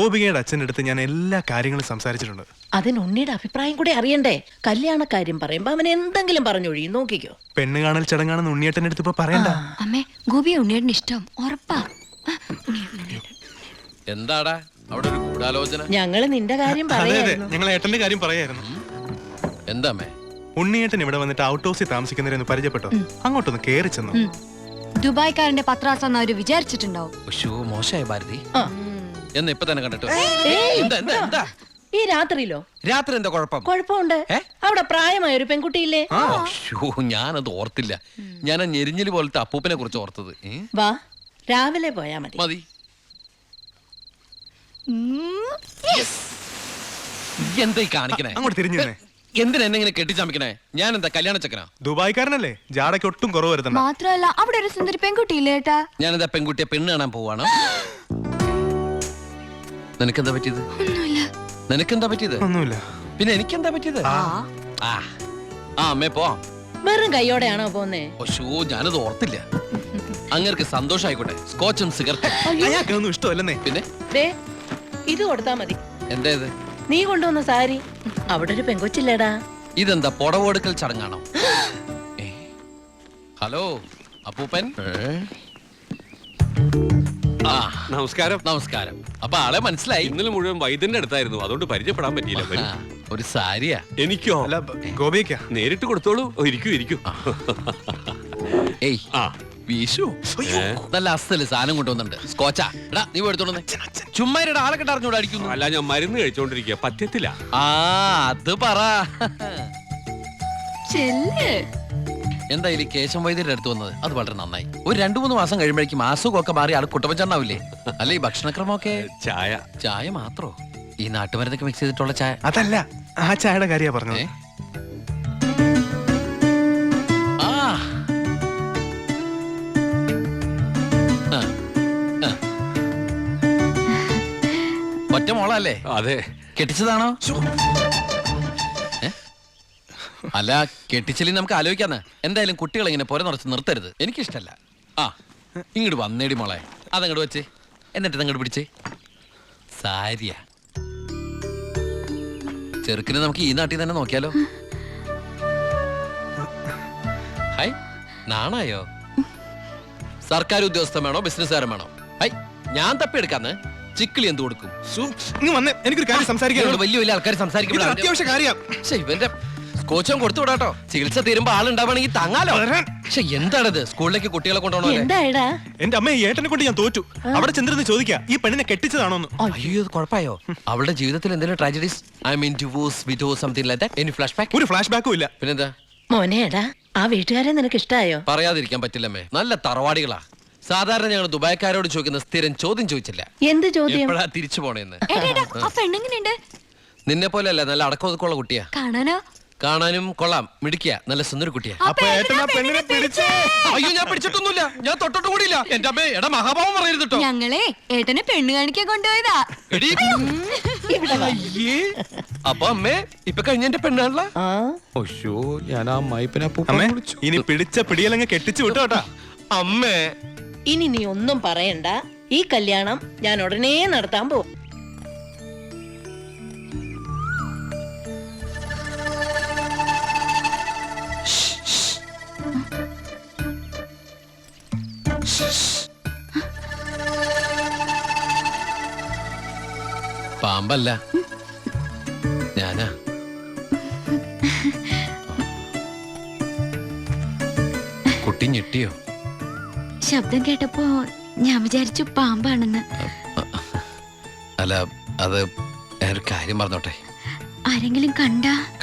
ഗോപികയുടെ അച്ഛൻ്റെ അടുത്ത് ഞാൻ എല്ലാ കാര്യങ്ങളും സംസാരിച്ചിട്ടുണ്ട്. അതിന് ഉണ്ണിയുടെ അഭിപ്രായം കൂടെ അറിയണ്ടേ? കല്യാണക്കാര്യം പറയുമ്പോ അവൻ എന്തെങ്കിലും പറഞ്ഞൊഴിയും, നോക്കിക്കോ. പെണ്ണ് കാണൽ ചടങ്ങാണെന്ന് ഉണ്ണിയേട്ടൻ്റെ അടുത്ത് ഇപ്പൊ പറയണ്ട. അമ്മേ, ഗോപിയെ ഉണ്ണിയേട്ടന് ഇഷ്ടം ഉറപ്പാ. എന്താടാ അവിടെ ഒരു ഗൂഢാലോചന? ഞങ്ങള് നിന്റെ കാര്യം അതെ അതെ, പറയായിരുന്നു. ഞങ്ങൾ ഏട്ടന്റെ കാര്യം പറയായിരുന്നു. എന്താ അമ്മേ? ഉണ്ണിയേട്ടൻ ഇവിടെ വന്നിട്ട് ഔട്ട് ഹൗസിൽ താമസിക്കുന്നവരെന്ന് പരിചയപ്പെട്ടോ? അങ്ങോട്ടൊന്ന് കേറി ചെന്നു. ദുബായ്ക്കാരന്റെ പത്രാസെന്ന് അവര് വിചാരിച്ചിട്ടുണ്ടാവും. മോശമായ ഭാരതി എന്ന് ഇപ്പൊ തന്നെ കണ്ടിട്ട്. ഏയ്, എന്താ എന്താ എന്താ ഈ രാത്രിയിലോ? രാത്രി എന്താ കുഴപ്പം? കുഴപ്പമുണ്ട്. അവിടെ പ്രായമായ ഒരു പെൺകുട്ടിയില്ലേ? ഞാനത് ഓർത്തില്ല. ഞാൻ ആ ഞെരിഞ്ഞില് പോലത്തെ അപ്പൂപ്പനെ കുറിച്ച് ഓർത്തത്. വാ, രാവിലെ പോയാ മതി. മതി. എന്തായി കാണിക്കണേ? അങ്ങോട്ട് തിരിഞ്ഞു തന്നെ. എന്തിനാ എന്നെ ഇങ്ങനെ കെട്ടിച്ചമിക്കണേ? ഞാൻ എന്താ കല്യാണ ചക്കനാ? ദുബായ്ക്കാരനല്ലേ, ജാടയ്ക്ക് ഒട്ടും കുറവ് വരുത്തണ്ട. മാത്രല്ല അവിടെ ഒരു സുന്ദരി പെൺകുട്ടിയില്ലേ ഏട്ടാ? ഞാനെന്താ പെൺകുട്ടിയെ പെണ്ണ് കാണാൻ പോവാണ്? നിനക്കെന്താ പറ്റിയത്? നിനക്കെന്താ പറ്റിയത്? ഒന്നുമില്ല. പിന്നെ എനിക്കെന്താ പറ്റിയത്? അമ്മേ പോ. വെറും കൈയോടെയാണോ പോന്നേ? ഞാനത് ഓർത്തില്ല. അങ്ങർക്ക് സന്തോഷായിക്കോട്ടെ. സ്കോച്ചും സിഗരറ്റും അയാൾക്കൊന്നും ഇഷ്ടമല്ലെന്നേ. പിന്നെ ഇത് കൊടുത്താ മതി. എന്താ ഇത്? നീ കൊണ്ടുവന്ന സാരി. അവിടെ ഒരു പെങ്കൊച്ചില്ലേടാ. ഇതെന്താ പുടവെടുക്കൽ ചടങ്ങാണോ? ഹലോ അപ്പൂപ്പൻ. നമസ്കാരം. നമസ്കാരം. അപ്പൊ ആളെ മനസ്സിലായി? ഇന്നലെ മുഴുവൻ വൈദ്യന്റെ അടുത്തായിരുന്നു, അതുകൊണ്ട് പരിചയപ്പെടാൻ പറ്റിയില്ല. ഒരു സാരിയാ? എനിക്കോ? അല്ല, ഗോപിക്കാ. നേരിട്ട് കൊടുത്തോളൂ. ഇരിക്കൂ. ഏയ് വീശു. നല്ല അസ്ഥല് സാധനം കൊണ്ടുവന്നുണ്ട്. സ്കോച്ചാ? എടാ നീ എടുത്തോണ്ട് ചുമ്മാ ആളെ കെട്ട് അറിഞ്ഞൂടെ അടിക്കുന്നു? അല്ല, ഞാൻ മരുന്ന് കഴിച്ചോണ്ടിരിക്കുക, പത്യത്തില്ല. അത് പറ. എന്തായാലും കേശം വൈദ്യരുടെ അടുത്ത് വന്നത് അത് വളരെ നന്നായി. ഒരു 2-3 മാസം കഴിയുമ്പോഴേക്കും അസുഖമൊക്കെ മാറി ആൾ കുട്ടപ്പച്ചണ്ടാവില്ലേ? അല്ല, ഈ ഭക്ഷണക്രമമൊക്കെ? ചായ മാത്രോ? ഈ നാട്ടുമരുന്നൊക്കെ മിക്സ് ചെയ്തിട്ടുള്ള ചായ? അതല്ല, ആ ചായയുടെ കാര്യ പറഞ്ഞത്. ഒറ്റ മോളല്ലേ? അതെ. കെട്ടിച്ചതാണോ? അല്ല, കെട്ടിച്ചില്ലേ നമുക്ക് ആലോചിക്കാന്ന്. എന്തായാലും കുട്ടികളെ ഇങ്ങനെ പുര നിറച്ച് നിർത്തരുത്, എനിക്കിഷ്ടല്ല. ഇങ്ങോട്ട് വന്നേടി മോളെ. അതങ്ങോട്ട് വെച്ചേ, എന്നിട്ട് അങ്ങോട്ട് പിടിച്ചേ. സാരിയാ ചെറുക്കിന് നമുക്ക് ഈ നാട്ടിൽ തന്നെ നോക്കിയാലോ? ഹൈ, നാണായോ? സർക്കാർ ഉദ്യോഗസ്ഥൻ വേണോ ബിസിനസ്സുകാരൻ വേണോ? ഹൈ, ഞാൻ തപ്പിയെടുക്കാന്ന്. ചിക്കിളി എന്ത് കൊടുക്കും? എനിക്കൊരു കാര്യം സംസാരിക്കാൻ. വലിയ വലിയ ആൾക്കാർ സംസാരിക്കുമ്പോൾ അത്യാവശ്യ കാര്യം. ഇവന്റെ സ്കോച്ചും കൊടുത്തു വിടാട്ടോ. ചികിത്സ തീരുമ്പോ ആളുണ്ടാവണമെങ്കിൽ താങ്ങാലോ. എന്താണിത്? സ്കൂളിലേക്ക് കുട്ടികളെ കൊണ്ടുപോകണോ? എന്റെ അമ്മ ഏട്ടനെ കൊണ്ട് ഞാൻ തോറ്റു. അവിടെ ചെന്നിരുന്ന് ചോദിക്കാ, ഈ പെണ്ണിനെ കെട്ടിച്ചതാണോന്ന്. അയ്യോ, കുഴപ്പമായോ? അവളുടെ ജീവിതത്തിൽ എന്തെങ്കിലും tragedies? I mean divorce, widows, something like that? Any flash back? ഒരു ഫ്ലാഷ് ബാക്കും ഇല്ല. പിന്നെന്താ മോനേടാ, ആ വീട്ടുകാരെ നിനക്ക് ഇഷ്ടായോ? പറയാതിരിക്കാൻ പറ്റില്ലമ്മേ, നല്ല തറവാടികളാ. സാധാരണ ഞങ്ങൾ ദുബായ്ക്കാരോട് ചോദിക്കുന്ന സ്ഥിരം ചോദ്യം ചോദിച്ചില്ല. എന്ത് ചോദ്യം? എപ്പോഴാ തിരിച്ചു പോണേന്ന്. നിന്നെ പോലെ അല്ല, നല്ല അടക്കമൊതുക്കുള്ള കുട്ടിയാ. കാണാനും കൊള്ളാം, മിടിക്കുക, നല്ല സുന്ദര കുട്ടിയാ. അയ്യോ, ഞാൻ പിടിച്ചിട്ടൊന്നുമില്ല, ഞാൻ തൊട്ടോട്ട് കൂടിയില്ല. എന്റെ അമ്മേ, എടാ മഹാഭാവം പറയരുത് കേട്ടോ. ഞങ്ങളെ ഏട്ടനെ പെണ്ണ് കാണിക്കാൻ കൊണ്ടുപോയതാ. അപ്പൊ അമ്മേ, ഇപ്പൊ കഴിഞ്ഞ എന്റെ പെണ്ണാണല്ലോ. ഞാൻ ആ മൈപ്പിനെ അമ്മേ, ഇനി പിടിച്ച പിടിയലങ്ങ് കെട്ടിച്ചു വിട്ടോട്ടാ. അമ്മേ, ഇനി നീ ഒന്നും പറയണ്ട. ഈ കല്യാണം ഞാൻ ഉടനെ നടത്താൻ പോകും. പാമ്പല്ല, ഞാനാ. കുട്ടി ഞെട്ടിയോ? ശബ്ദം കേട്ടപ്പോ ഞാൻ വിചാരിച്ചു പാമ്പാണെന്ന്. അല്ല, അത് ഞാനൊരു കാര്യം പറഞ്ഞോട്ടെ. ആരെങ്കിലും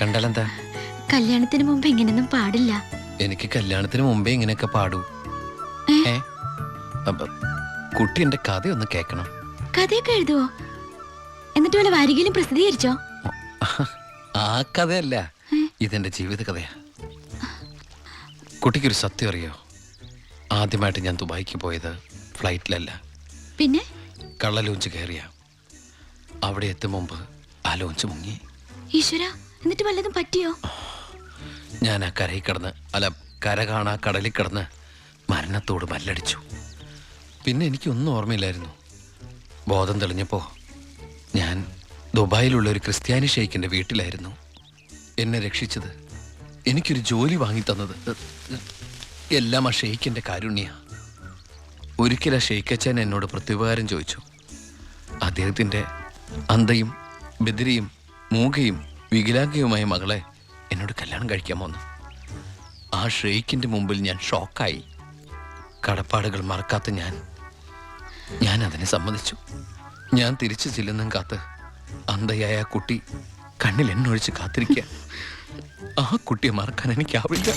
കണ്ടാലെന്താ? കല്യാണത്തിന് മുമ്പ് ഇങ്ങനെയൊന്നും പാടില്ല. എനിക്ക് കല്യാണത്തിന് മുമ്പേ ഇങ്ങനെയൊക്കെ പാടൂ. കുട്ടി എന്റെ കഥയൊന്ന് കേക്കണം. കഥയൊക്കെ എഴുതുവോ? എന്നിട്ട് വല്ല വാരികയിലും പ്രസിദ്ധീകരിച്ചോ? ആ കഥയല്ല, ഇതെന്റെ ജീവിത കഥയാ. കുട്ടിക്കൊരു സത്യം അറിയോ? ആദ്യമായിട്ട് ഞാൻ ദുബായിക്ക് പോയത് ഫ്ലൈറ്റിലല്ല, പിന്നെ കള്ള ലോഞ്ച് കയറിയ. അവിടെ എത്തും മുമ്പ് ആ ലോഞ്ച് മുങ്ങി. ഈശ്വര, എന്നിട്ട് വല്ലതും പറ്റിയോ? ഞാൻ ആ കരയിൽ കിടന്ന്, അല്ല കര കാണാ കടലിൽ കിടന്ന് മരണത്തോട് മല്ലടിച്ചു. പിന്നെ എനിക്കൊന്നും ഓർമ്മയില്ലായിരുന്നു. ബോധം തെളിഞ്ഞപ്പോ ഞാൻ ദുബായിലുള്ള ഒരു ക്രിസ്ത്യാനി ഷെയ്ഖിന്റെ വീട്ടിലായിരുന്നു. എന്നെ രക്ഷിച്ചത്, എനിക്കൊരു ജോലി വാങ്ങി തന്നത് എല്ലാം ആ ഷെയ്ഖിന്റെ കാരുണ്യ. ഒരിക്കൽ ആ ഷെയ്ഖച്ചൻ എന്നോട് പ്രത്യുപകാരം ചോദിച്ചു. അദ്ദേഹത്തിന്റെ അന്ധയും ബദിരിയും മൂകയും വികലാംഗയുമായ മകളെ എന്നോട് കല്യാണം കഴിക്കാമോന്ന്. ആ ഷെയ്ഖിന്റെ മുമ്പിൽ ഞാൻ ഷോക്കായി. കടപ്പാടുകൾ മറക്കാത്ത ഞാൻ അതിനെ സമ്മതിച്ചു. ഞാൻ തിരിച്ചു ചെല്ലുന്നും കാത്ത് അന്ധയായ ആ കുട്ടി കണ്ണിൽ എണ്ണൊഴിച്ച് കാത്തിരിക്കുക. ആ കുട്ടിയെ മറക്കാൻ എനിക്കാവില്ല.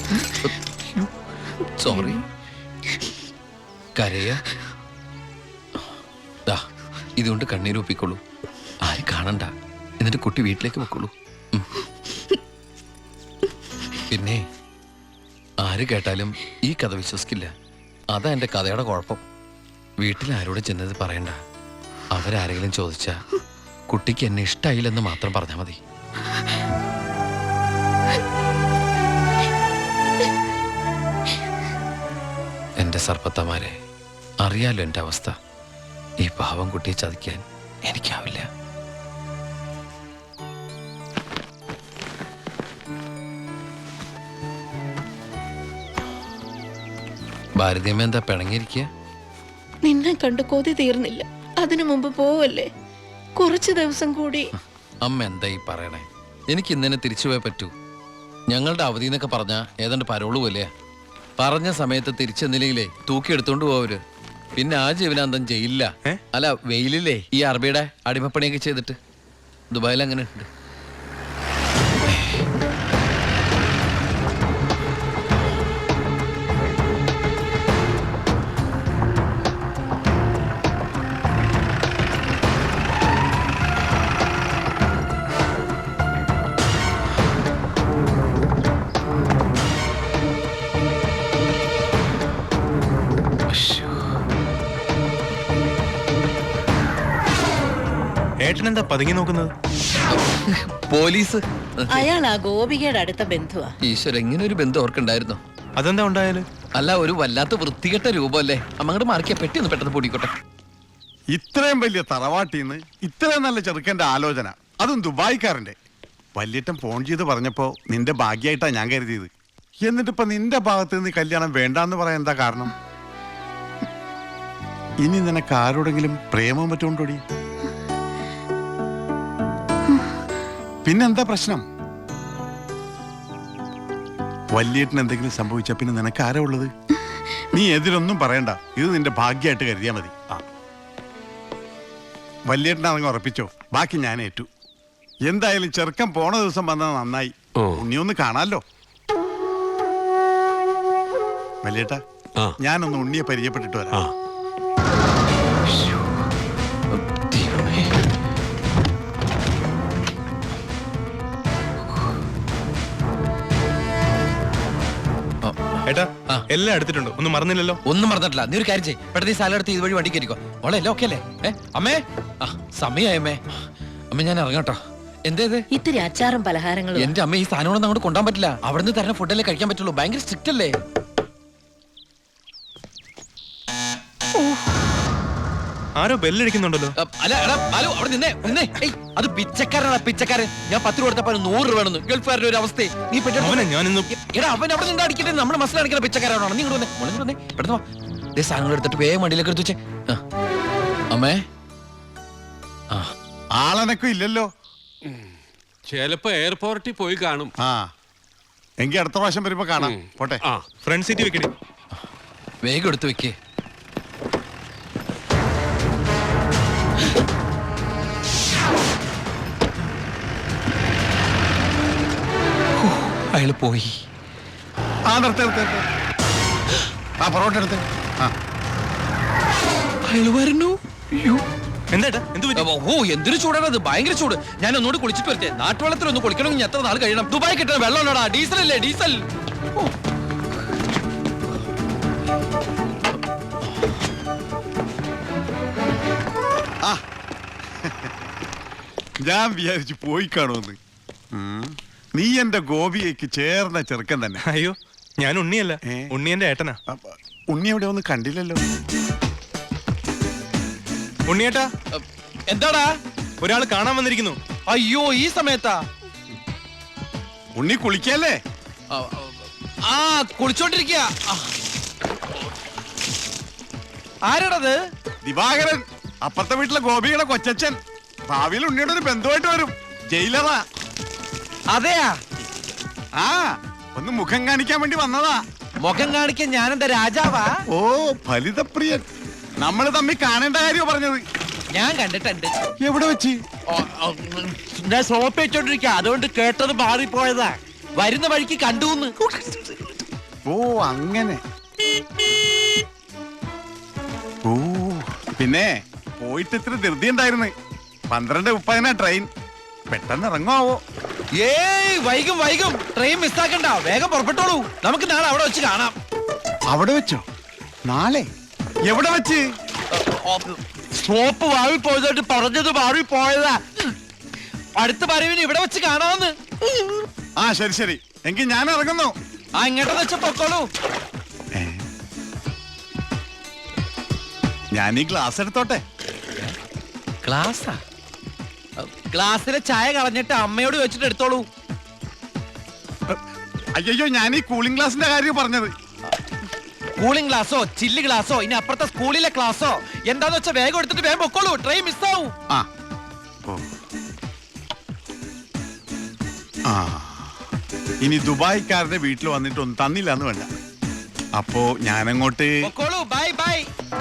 സോറി. കരയ ഇതുകൊണ്ട് കണ്ണീരൊപ്പിക്കൊള്ളൂ. ആരും കാണണ്ട. എന്നിട്ട് കുട്ടി വീട്ടിലേക്ക് വെക്കുള്ളൂ. പിന്നെ ആര് കേട്ടാലും ഈ കഥ വിശ്വസിക്കില്ല. അതാ എൻ്റെ കഥയുടെ കുഴപ്പം. വീട്ടിൽ ആരോട് ചെന്നത് പറയണ്ട. അവരാരെങ്കിലും ചോദിച്ചാ കുട്ടിക്ക് എന്നെ ഇഷ്ടായില്ലെന്ന് മാത്രം പറഞ്ഞാൽ മതി. എൻ്റെ സർപ്പത്തമാരെ, അറിയാലോ എൻ്റെ അവസ്ഥ. ഈ പാവം കുട്ടിയെ ചതിക്കാൻ എനിക്കാവില്ല. ഭാരതീയമ്മ എന്താ പിണങ്ങിയിരിക്കുക? നിന്നെ കണ്ട് കൊതി തീർന്നില്ല. അതിനു മുമ്പ് പോവല്ലേ? കുറച്ചു ദിവസം കൂടി. അമ്മ എന്താ ഈ പറയണേ? എനിക്ക് ഇന്നെ തിരിച്ചു പോയേ പറ്റൂ. ഞങ്ങളുടെ അവധി എന്നൊക്കെ പറഞ്ഞാ ഏതാണ്ട് പരോള് പോലെയാ. പറഞ്ഞ സമയത്ത് തിരിച്ചെന്നില്ലെങ്കിലേ തൂക്കിയെടുത്തോണ്ട് പോവര്. പിന്നെ ആ ജീവനാന്തം ജയിലില്ല. അല്ല, വെയിലില്ലേ ഈ അറബിയുടെ അടിമപ്പണിയൊക്കെ ചെയ്തിട്ട്. ദുബായിൽ അങ്ങനെ ഉണ്ട്. ഏട്ടനെന്താ പതുങ്ങി നോക്കുന്നത്? പോലീസ്. അയാൾ ആ ഗോപികയുടെ അടുത്ത ബന്ധുവാ. ഈശ്വര, ഇങ്ങനെ ഒരു ബന്ധം ഓർക്കുണ്ടായിരുന്നു. അതെന്താ ഉണ്ടായാലും? അല്ല, ഒരു വല്ലാത്ത വൃത്തികെട്ട രൂപമല്ലേ. അമ്മങ്ങോട്ട് മാറിക്കിയ പെട്ടി ഒന്ന് പെട്ടെന്ന് പൊടിക്കോട്ടെ. ഇത്രയും വലിയ തറവാട്ടിന്ന് ഇത്രയും നല്ല ചെറുക്കന്റെ ആലോചന, അതും ദുബായിക്കാരന്റെ. വല്യേട്ടൻ ഫോൺ ചെയ്ത് പറഞ്ഞപ്പോ നിന്റെ ഭാഗ്യായിട്ടാ ഞാൻ കരുതിയത്. എന്നിട്ടിപ്പോ നിന്റെ ഭാഗത്ത് നിന്ന് കല്യാണം വേണ്ടാന്ന് പറയാൻ എന്താ കാരണം? ഇനി നിനക്ക് ആരോടെങ്കിലും പ്രേമം പറ്റുകൊണ്ടോടി? പിന്നെന്താ പ്രശ്നം? വല്യേട്ടന് എന്തെങ്കിലും സംഭവിച്ച പിന്നെ നിനക്ക് ആരാ ഉള്ളത്? നീ എതിരൊന്നും പറയണ്ട. ഇത് നിന്റെ ഭാഗ്യമായിട്ട് കരുതിയാ മതി. വല്യേട്ടനാണെങ്കിൽ ഉറപ്പിച്ചോ, ബാക്കി ഞാൻ ഏറ്റു. എന്തായാലും ചെറുക്കൻ പോണ ദിവസം വന്നത് നന്നായി. ഉണ്ണിയൊന്ന് കാണാലോ. വല്യേട്ടാ, ഞാനൊന്ന് ഉണ്ണിയെ പരിചയപ്പെട്ടിട്ട് വരാം. ഏട്ടാ, എല്ലാം എടുത്തിട്ടുണ്ടോ? ഒന്നും മറന്നില്ലല്ലോ? ഒന്നും മറന്നിട്ടില്ല. നീ ഒരു കാര്യം ചെയ്യ്, പെട്ടെന്ന് ഈ സ്ഥലം എടുത്ത് ഇതുവഴി വണ്ടി കയറിക്കോ. ഓളെ എല്ലാം ഓക്കെ അല്ലേ? അമ്മേ, സമയമായി അമ്മേ. അമ്മ ഞാൻ ഇറങ്ങട്ടോ. എന്തേത്? ഇത്തിരി അച്ചാറും പലഹാരങ്ങളും. എന്റെ അമ്മ, ഈ സാധനങ്ങളൊന്നും അങ്ങോട്ട് കൊണ്ടാൻ പറ്റില്ല. അവിടുന്ന് തരുന്ന ഫുഡല്ലേ കഴിക്കാൻ പറ്റുള്ളൂ. ഭയങ്കര സ്ട്രിക്റ്റ് അല്ലേ? ആരോ ബെല്ലടിക്കുന്നുണ്ടല്ലോ. അല്ല, എടാ ഹലോ, അവിടെ നിന്നേ നിന്നേ. അത് പിച്ചക്കാരനാണ്, പിച്ചക്കാരൻ. ഞാൻ 10 രൂപ കൊടുത്തപ്പോ 100 രൂപ വേണമെന്ന്. ഗൾഫുകാരുടെ ഒരു അവസ്ഥ. നീ എടാ, അവൻ അവിടെ നിന്ന് അടിക്കട്ടെ. നമ്മുടെ മനസ്സിലടിക്കുന്ന പിച്ചക്കാരാണോ? നീ ഇങ്ങോട്ട് വന്നേ, പെട്ടെന്ന് വാ. സാധനങ്ങൾ എടുത്തിട്ട് വേഗം വണ്ടിയിലേക്ക് എടുത്തു വെച്ചേ. അമ്മേ, ആളനക്കും ഇല്ലല്ലോ. ചിലപ്പോ എയർപോർട്ടിൽ പോയി കാണും. എങ്കിൽ അടുത്ത പ്രാവശ്യം വരുമ്പോ കാണാം. പോട്ടെ. ഫ്രണ്ട് സീറ്റ് വെക്കണേ. വേഗം എടുത്തു വെക്കേ. അയാള് പോയി. പൊറോട്ട എടുത്ത്. അയാള് വരുന്നു. എന്താ ഓ, എന്തൊരു ചൂടാണത്. ഭയങ്കര ചൂട്. ഞാൻ ഒന്നുകൂടി കുളിച്ചിട്ട് വരട്ടെ. നാട്ടുവെള്ളത്തിൽ ഒന്ന് കുളിക്കണമെങ്കിൽ എത്ര നാൾ കഴിയണം? ദുബായ് കിട്ടുന്ന വെള്ളമുള്ളടാ. ഡീസൽ അല്ലേ, ഡീസൽ. ഞാൻ വിചാരിച്ചു പോയി കാണുമെന്ന്. നീ എന്റെ ഗോപിയേക്ക് ചേർന്ന ചെറുക്കൻ തന്നെ. അയ്യോ, ഞാൻ ഉണ്ണിയല്ല, ഉണ്ണി എന്റെ ഏട്ടനാ. ഉണ്ണി എവിടെ ഒന്നും കണ്ടില്ലല്ലോ. ഉണ്ണിയേട്ടാ, എന്താടാ? ഒരാൾ കാണാൻ വന്നിരിക്കുന്നു. അയ്യോ ഈ സമയത്താ? ഉണ്ണി കുളിക്കല്ലേ? ആ കുളിച്ചോണ്ടിരിക്കുക. ആരാടത്? ദിവാകരൻ, അപ്പുറത്തെ വീട്ടിലെ ഗോപിയുടെ കൊച്ചച്ഛൻ. ഭാവിയിൽ ഉണ്ണിയുടെ ഒരു ബന്ധുവായിട്ട് വരും. ജയിലറാ. അതെയാ? ആ, ഒന്ന് മുഖം കാണിക്കാൻ വേണ്ടി വന്നതാ. മുഖം കാണിക്കാൻ ഞാനെന്താ രാജാവാ? ഓ ഫലിതപ്രിയൻ. നമ്മൾ തമ്മിൽ കാണേണ്ട കാര്യം പറഞ്ഞത്. ഞാൻ കണ്ടിട്ടുണ്ട്. എവിടെ വെച്ച്? ഞാൻ സോപ്പ് വെച്ചോണ്ടിരിക്ക, അതുകൊണ്ട് കേട്ടത് മാറിപ്പോയതാ. വരുന്ന വഴിക്ക് കണ്ടുന്ന്. ഓ അങ്ങനെ. ഓ പിന്നെ പോയിട്ട് ഇത്ര ധൃതി ഉണ്ടായിരുന്നു. 12:30 ട്രെയിൻ. പെട്ടെന്ന് ഇറങ്ങുവോ? ഏയ് വൈകും വൈകും. ട്രെയിൻ മിസ്സാക്കണ്ട, വേഗം പുറപ്പെട്ടോളൂ. നമുക്ക് നാളെ അവിടെ വെച്ച് കാണാം. അവിടെ വെച്ചോ? നാളെ എവിടെ വെച്ച്? സോപ്പ് വാങ്ങി പോയതായിട്ട് പറഞ്ഞത് മാറിപ്പോയതാ. അടുത്ത വരവിന് ഇവിടെ വെച്ച് കാണാമെന്ന്. ആ ശരി ശരി, എങ്കിൽ ഞാൻ ഇറങ്ങുന്നു. ആ ഇങ്ങോട്ടെന്ന് വെച്ച പൊക്കോളൂ. ഞാൻ ഈ ഗ്ലാസ് എടുത്തോട്ടെ. ഗ്ലാസ്സാ? ഗ്ലാസ്സിലെ ചായ കളഞ്ഞിട്ട് അമ്മയോട് വെച്ചിട്ട് എടുത്തോളൂ. അയ്യോ, ഞാൻ ഈ കൂളിംഗ് ഗ്ലാസിന്റെ കാര്യം പറഞ്ഞത്. കൂളിംഗ് ഗ്ലാസോ ചില്ല് ഗ്ലാസോ ഇനി അപ്പുറത്തെ സ്കൂളിലെ ക്ലാസ്സോ എന്താന്ന് വെച്ചാൽ വേഗം എടുത്തിട്ട് വേഗം പൊക്കോളൂ. ട്രെയിൻ മിസ്സാവും. ആ ഓ ആ, ഇനി ദുബായ്ക്കാരുടെ വീട്ടിൽ വന്നിട്ടൊന്നും തന്നില്ല എന്ന് വേണ്ട. അപ്പോ ഞാനങ്ങോട്ട്. പൊക്കോളൂ.